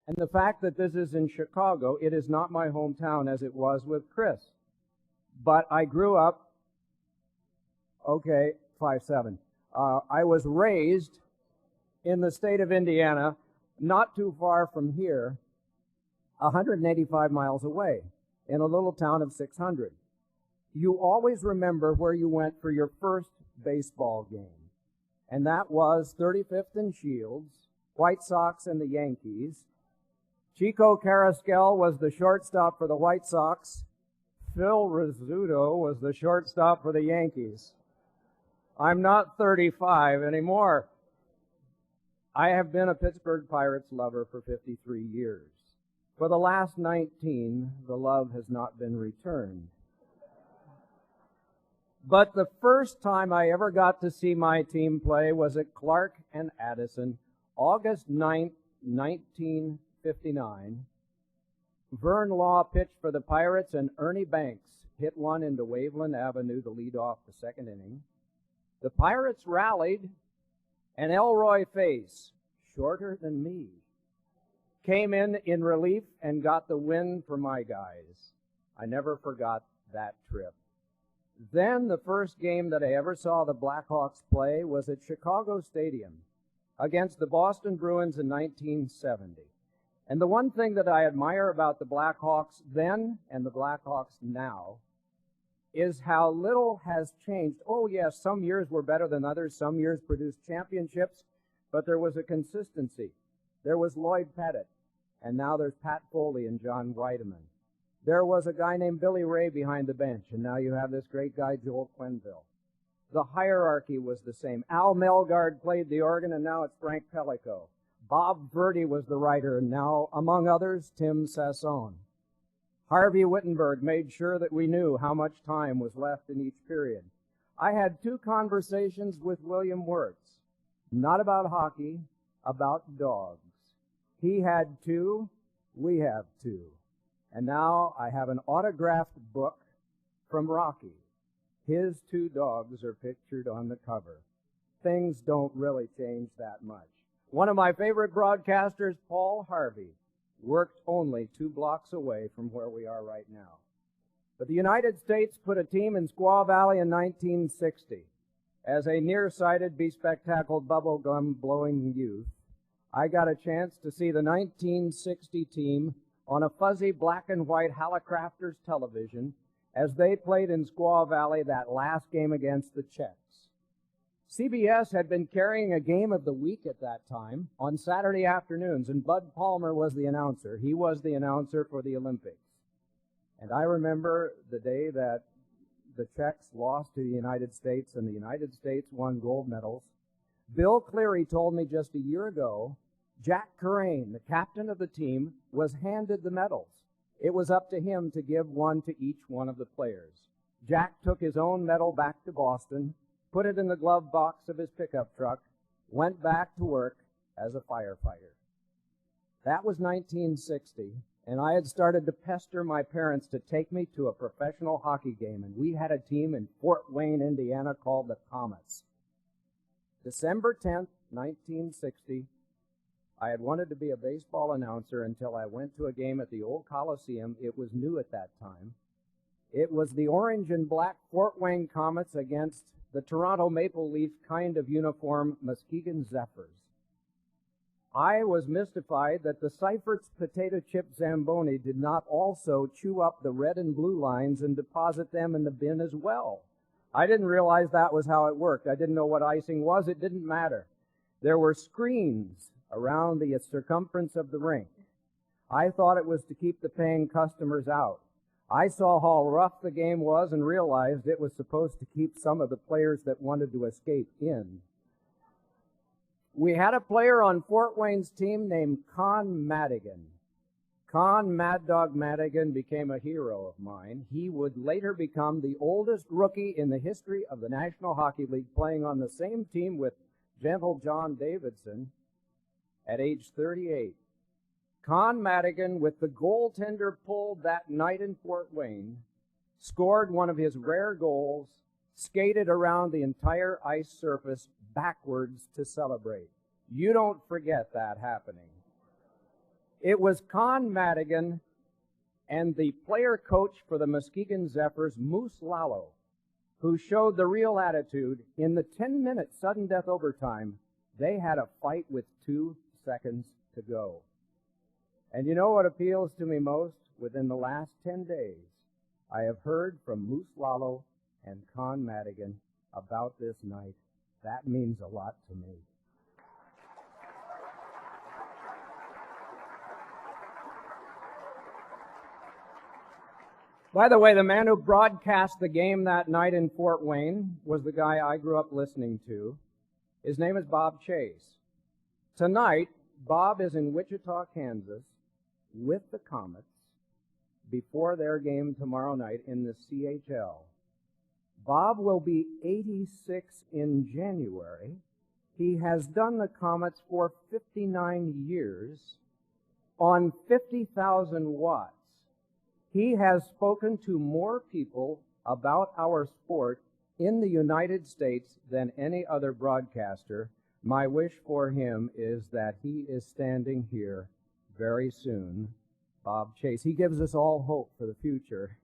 And the fact that this is in Chicago, it is not my hometown as it was with Chris. But I grew up, 5'7". I was raised in the state of Indiana, not too far from here, 185 miles away, in a little town of 600. You always remember where you went for your first baseball game, and that was 35th and Shields, White Sox and the Yankees. Chico Carrasquel was the shortstop for the White Sox. Phil Rizzuto was the shortstop for the Yankees. I'm not 35 anymore. I have been a Pittsburgh Pirates lover for 53 years. For the last 19, the love has not been returned. But the first time I ever got to see my team play was at Clark and Addison, August 9th, 1959. Vern Law pitched for the Pirates, and Ernie Banks hit one into Waveland Avenue to lead off the second inning. The Pirates rallied, and Elroy Face, shorter than me, came in relief and got the win for my guys. I never forgot that trip. Then the first game that I ever saw the Blackhawks play was at Chicago Stadium against the Boston Bruins in 1970. And the one thing that I admire about the Blackhawks then and the Blackhawks now is how little has changed. Oh, yes, some years were better than others. Some years produced championships, but there was a consistency. There was Lloyd Pettit, and now there's Pat Foley and John Weideman. There was a guy named Billy Ray behind the bench, and now you have this great guy, Joel Quenneville. The hierarchy was the same. Al Melgard played the organ, and now it's Frank Pellico. Bob Verdi was the writer, and now, among others, Tim Sassone. Harvey Wittenberg made sure that we knew how much time was left in each period. I had 2 conversations with William Wirtz, not about hockey, about dogs. He had 2, we have 2. And now I have an autographed book from Rocky. His 2 dogs are pictured on the cover. Things don't really change that much. One of my favorite broadcasters, Paul Harvey, worked only 2 blocks away from where we are right now. But the United States put a team in Squaw Valley in 1960. As a nearsighted, bespectacled, bubblegum-blowing youth, I got a chance to see the 1960 team on a fuzzy black and white Hallicrafters television as they played in Squaw Valley that last game against the Czechs. CBS had been carrying a game of the week at that time on Saturday afternoons, and Bud Palmer was the announcer. He was the announcer for the Olympics. And I remember the day that the Czechs lost to the United States and the United States won gold medals. Bill Cleary told me just a year ago, Jack Corain, the captain of the team, was handed the medals. It was up to him to give one to each one of the players. Jack took his own medal back to Boston, put it in the glove box of his pickup truck, went back to work as a firefighter. That was 1960, and I had started to pester my parents to take me to a professional hockey game, and we had a team in Fort Wayne, Indiana called the Comets. December 10th, 1960, I had wanted to be a baseball announcer until I went to a game at the old Coliseum. It was new at that time. It was the orange and black Fort Wayne Comets against the Toronto Maple Leaf kind of uniform Muskegon Zephyrs. I was mystified that the Seifert's potato chip Zamboni did not also chew up the red and blue lines and deposit them in the bin as well. I didn't realize that was how it worked. I didn't know what icing was. It didn't matter. There were screens around the circumference of the rink. I thought it was to keep the paying customers out. I saw how rough the game was and realized it was supposed to keep some of the players that wanted to escape in. We had a player on Fort Wayne's team named Con Madigan. Con Mad Dog Madigan became a hero of mine. He would later become the oldest rookie in the history of the National Hockey League, playing on the same team with gentle John Davidson at age 38. Con Madigan, with the goaltender pulled that night in Fort Wayne, scored one of his rare goals, skated around the entire ice surface backwards to celebrate. You don't forget that happening. It was Con Madigan and the player coach for the Muskegon Zephyrs, Moose Lalo, who showed the real attitude. In the 10-minute sudden death overtime, they had a fight with 2 seconds to go. And you know what appeals to me most? Within the last 10 days, I have heard from Moose Lalo and Con Madigan about this night. That means a lot to me. By the way, the man who broadcast the game that night in Fort Wayne was the guy I grew up listening to. His name is Bob Chase. Tonight, Bob is in Wichita, Kansas, with the Comets before their game tomorrow night in the CHL. Bob will be 86 in January. He has done the Comets for 59 years on 50,000 watts. He has spoken to more people about our sport in the United States than any other broadcaster. My wish for him is that he is standing here very soon. Bob Chase. He gives us all hope for the future.